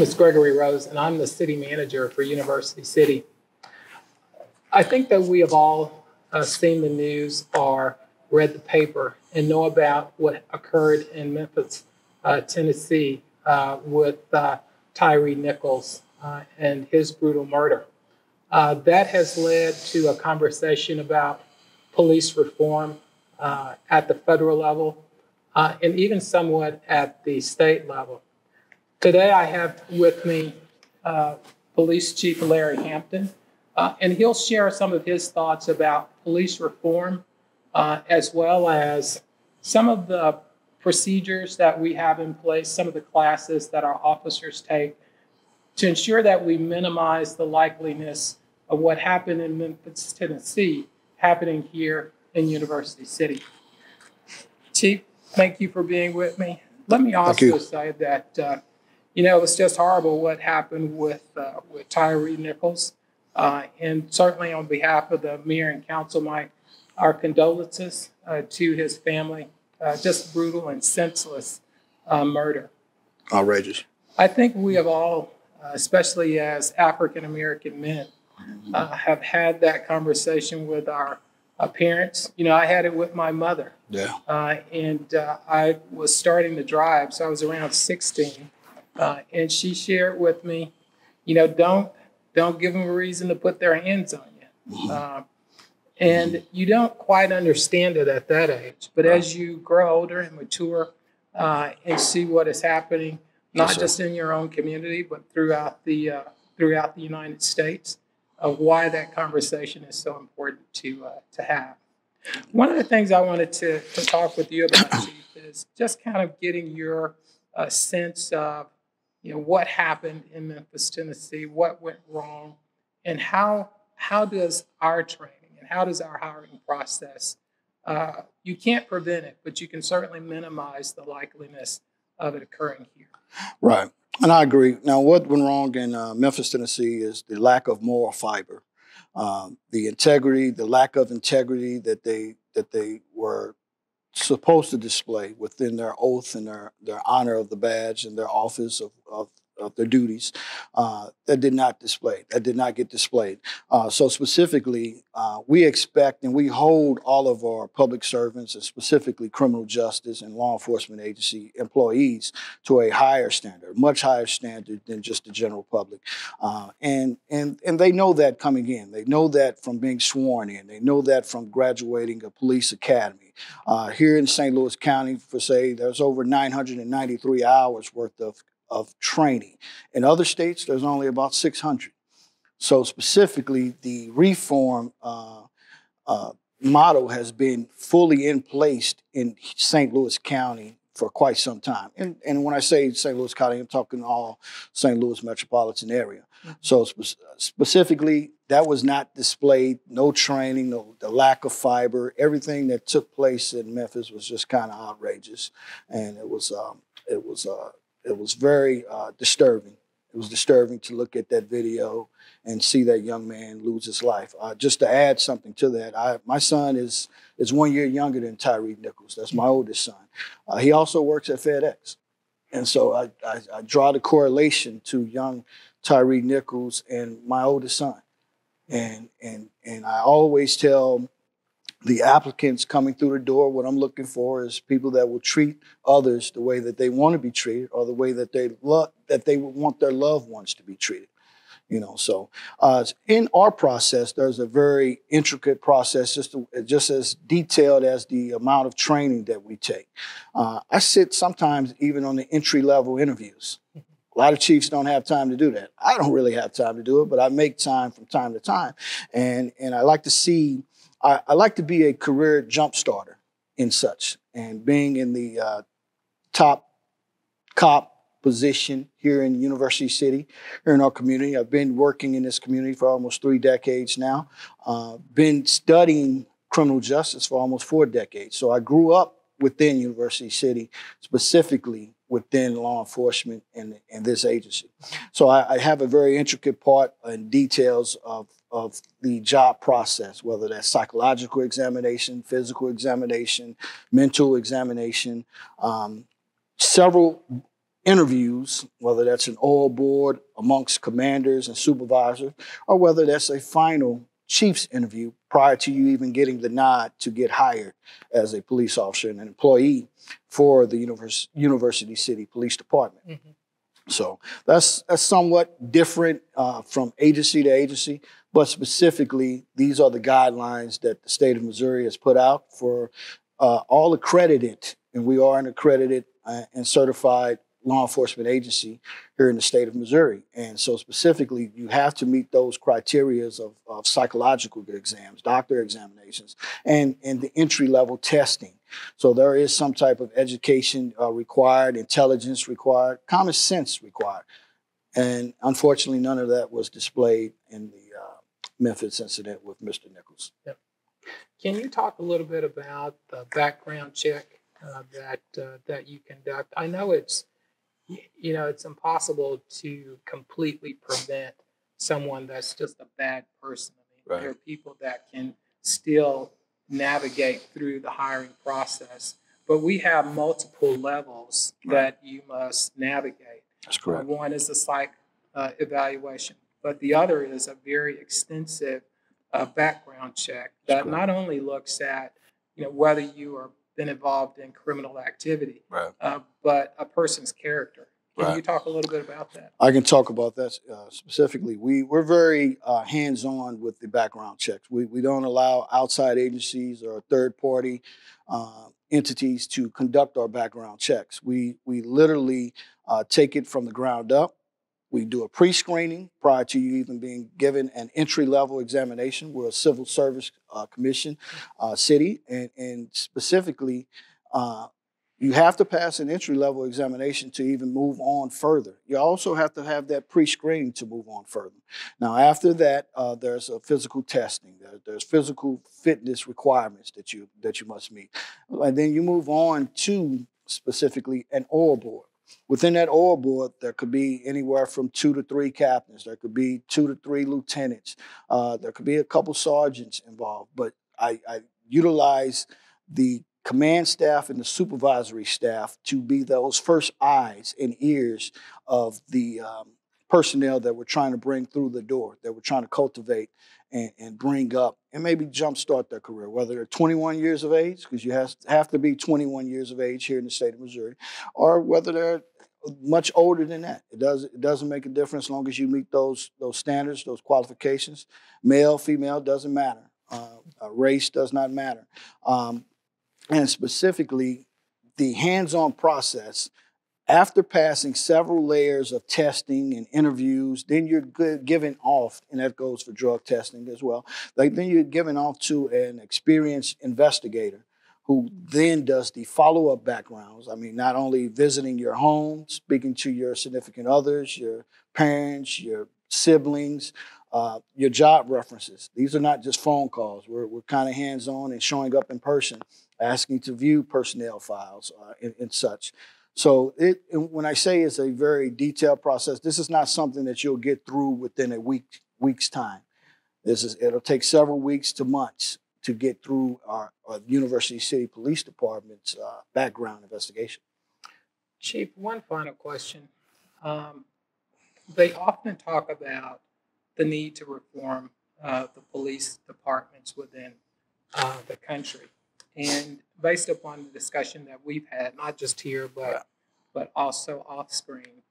is Gregory Rose, and I'm the city manager for University City. I think that we have all seen the news or read the paper and know about what occurred in Memphis, Tennessee with Tyre Nichols and his brutal murder. That has led to a conversation about police reform at the federal level and even somewhat at the state level. Today I have with me Police Chief Larry Hampton, and he'll share some of his thoughts about police reform as well as some of the procedures that we have in place, some of the classes that our officers take to ensure that we minimize the likeliness of what happened in Memphis, Tennessee, happening here in University City. Chief, thank you for being with me. Let me also say that it was just horrible what happened with Tyre Nichols. And certainly on behalf of the mayor and council, our condolences to his family. Just brutal and senseless murder. Outrageous. I think we have all, especially as African-American men, have had that conversation with our parents. I had it with my mother. Yeah. And I was starting to drive, so I was around 16. And she shared with me, don't give them a reason to put their hands on you. And you don't quite understand it at that age. But as you grow older and mature and see what is happening, not just in your own community, but throughout the United States, of why that conversation is so important to have. One of the things I wanted to talk with you about, Chief, is just kind of getting your sense of what happened in Memphis, Tennessee, what went wrong, and how does our training and how does our hiring process, you can't prevent it, but you can certainly minimize the likeliness of it occurring here. Right. And I agree. Now, what went wrong in Memphis, Tennessee is the lack of moral fiber, the integrity, the lack of integrity that they were supposed to display within their oath and their honor of the badge and their office of their duties, that did not get displayed. So specifically, we expect and we hold all of our public servants, and specifically criminal justice and law enforcement agency employees, to a higher standard, much higher standard than just the general public. And they know that coming in. They know that from being sworn in. They know that from graduating a police academy. Here in St. Louis County, there's over 993 hours worth of training. In other states, there's only about 600. So specifically, the reform model has been fully in place in St. Louis County for quite some time. And when I say St. Louis County, I'm talking all St. Louis metropolitan area. Mm-hmm. So specifically, that was not displayed, no training, the lack of fiber. Everything that took place in Memphis was just kind of outrageous. And it was very disturbing. It was disturbing to look at that video and see that young man lose his life. Just to add something to that, my son is 1 year younger than Tyre Nichols. That's my oldest son. He also works at FedEx. And so I draw the correlation to young Tyre Nichols and my oldest son. And I always tell the applicants coming through the door, what I'm looking for is people that will treat others the way that they want to be treated, or the way that they would want their loved ones to be treated. So in our process, there's a very intricate process, just as detailed as the amount of training that we take. I sit sometimes even on the entry-level interviews. A lot of chiefs don't have time to do that. I don't really have time to do it, but I make time from time to time. And I like to see, I like to be a career jump starter in such, and being in the top cop position here in University City, here in our community. I've been working in this community for almost 3 decades now. Been studying criminal justice for almost 4 decades. So I grew up within University City, specifically within law enforcement and this agency. So I have a very intricate part and details of the job process, whether that's psychological examination, physical examination, mental examination, several interviews, whether that's an oral board amongst commanders and supervisors, or whether that's a final chief's interview prior to you even getting the nod to get hired as a police officer and an employee for the University City Police Department. Mm-hmm. So that's somewhat different from agency to agency, but specifically, these are the guidelines that the state of Missouri has put out for all accredited, and we are an accredited and certified law enforcement agency here in the state of Missouri. And so specifically, you have to meet those criteria of psychological exams, doctor examinations, and the entry-level testing. So there is some type of education required, intelligence required, common sense required. And unfortunately, none of that was displayed in the Memphis incident with Mr. Nichols. Yep. Can you talk a little bit about the background check that you conduct? I know it's impossible to completely prevent someone that's just a bad person. I mean, right. There are people that can still navigate through the hiring process, but we have multiple levels that you must navigate. That's correct. One is the psych evaluation, but the other is a very extensive background check that not only looks at whether you are been involved in criminal activity, right. But a person's character. Can you talk a little bit about that? I can talk about that specifically. We're very hands-on with the background checks. We don't allow outside agencies or third-party entities to conduct our background checks. We literally take it from the ground up. We do a pre-screening prior to you even being given an entry-level examination. We're a civil service commission city, and specifically, you have to pass an entry-level examination to even move on further. You also have to have that pre-screening to move on further. Now, after that, there's a physical testing. There's physical fitness requirements that you must meet. And then you move on to specifically an oral board. Within that oral board, there could be anywhere from 2 to 3 captains. There could be 2 to 3 lieutenants. There could be a couple sergeants involved. But I utilize the command staff and the supervisory staff to be those first eyes and ears of the personnel that we're trying to bring through the door, that we're trying to cultivate and bring up and maybe jumpstart their career, whether they're 21 years of age, because you have to be 21 years of age here in the state of Missouri, or whether they're much older than that. It doesn't make a difference as long as you meet those standards, those qualifications. Male, female, doesn't matter. Race does not matter. And specifically, the hands-on process, after passing several layers of testing and interviews, then you're given off, and that goes for drug testing as well, then you're given off to an experienced investigator who then does the follow-up backgrounds. I mean, not only visiting your home, speaking to your significant others, your parents, your siblings, your job references. These are not just phone calls. We're kind of hands-on and showing up in person, asking to view personnel files and such. So when I say it's a very detailed process, this is not something that you'll get through within a week's time. It'll take several weeks to months to get through our University City Police Department's background investigation. Chief, one final question. They often talk about the need to reform the police departments within the country. And based upon the discussion that we've had, not just here, but also off screen,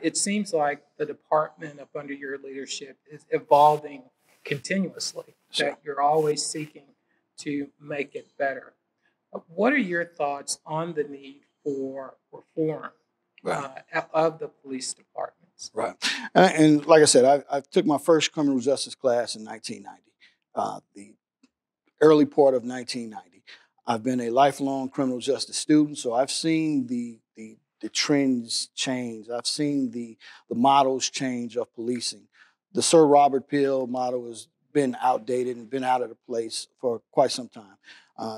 it seems like the department up under your leadership is evolving continuously, that you're always seeking to make it better. What are your thoughts on the need for reform of the police departments? Right. And like I said, I took my first criminal justice class in 1990, the early part of 1990. I've been a lifelong criminal justice student, so I've seen the trends change. I've seen the models change of policing. The Sir Robert Peel model has been outdated and been out of the place for quite some time.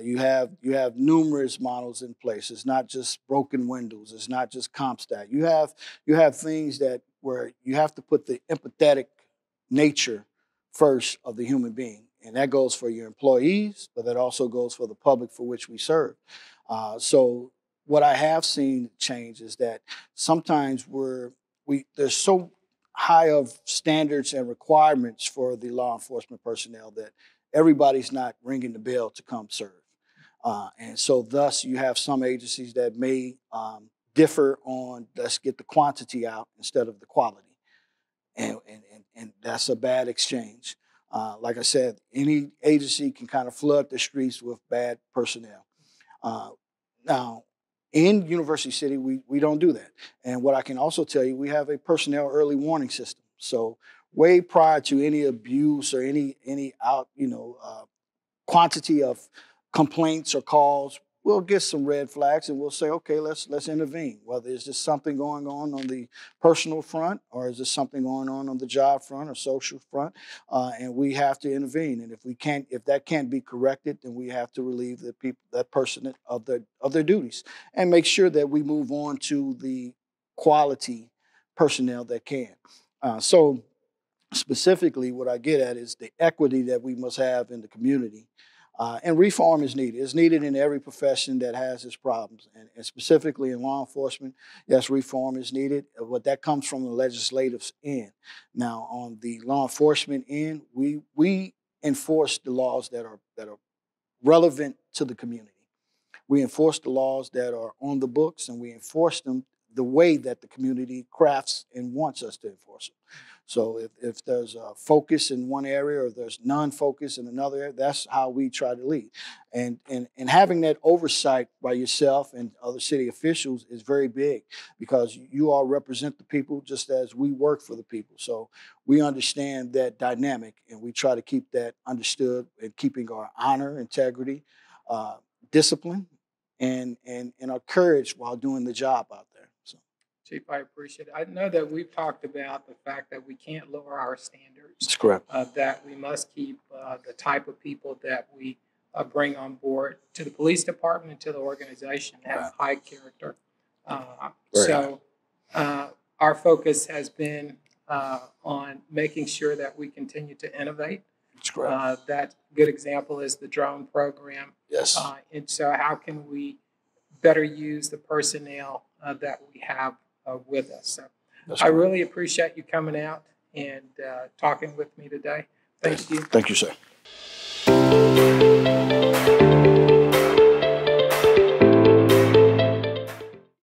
You have numerous models in place. It's not just broken windows. It's not just CompStat. You have things where you have to put the empathetic nature first of the human being. And that goes for your employees, but that also goes for the public for which we serve. So what I have seen change is that sometimes there's so high of standards and requirements for the law enforcement personnel that everybody's not ringing the bell to come serve. And so thus you have some agencies that may differ on, let's get the quantity out instead of the quality. And that's a bad exchange. Like I said, any agency can kind of flood the streets with bad personnel. Now, in University City, we don't do that. And what I can also tell you, we have a personnel early warning system. So way prior to any abuse or any quantity of complaints or calls, we'll get some red flags and we'll say, okay, let's intervene. Whether it's just something going on the personal front, or is this something going on the job front or social front, and we have to intervene. And if that can't be corrected, then we have to relieve that person of their duties and make sure that we move on to the quality personnel that can. So specifically, what I get at is the equity that we must have in the community. And reform is needed. It's needed in every profession that has its problems. And specifically in law enforcement, yes, reform is needed, but that comes from the legislative end. Now, on the law enforcement end, we enforce the laws that are relevant to the community. We enforce the laws that are on the books, and we enforce them the way that the community crafts and wants us to enforce them. So if there's a focus in one area or there's non-focus in another area, that's how we try to lead. And having that oversight by yourself and other city officials is very big, because you all represent the people just as we work for the people. So we understand that dynamic, and we try to keep that understood and keeping our honor, integrity, discipline, and our courage while doing the job out there. So, Chief, I appreciate it. I know that we've talked about the fact that we can't lower our standards. that's correct. That we must keep the type of people that we bring on board to the police department and to the organization have high character. Our focus has been on making sure that we continue to innovate. That's correct. That good example is the drone program. Yes. And so how can we better use the personnel that we have with us? So I really appreciate you coming out and talking with me today. Thank you. Thank you, sir.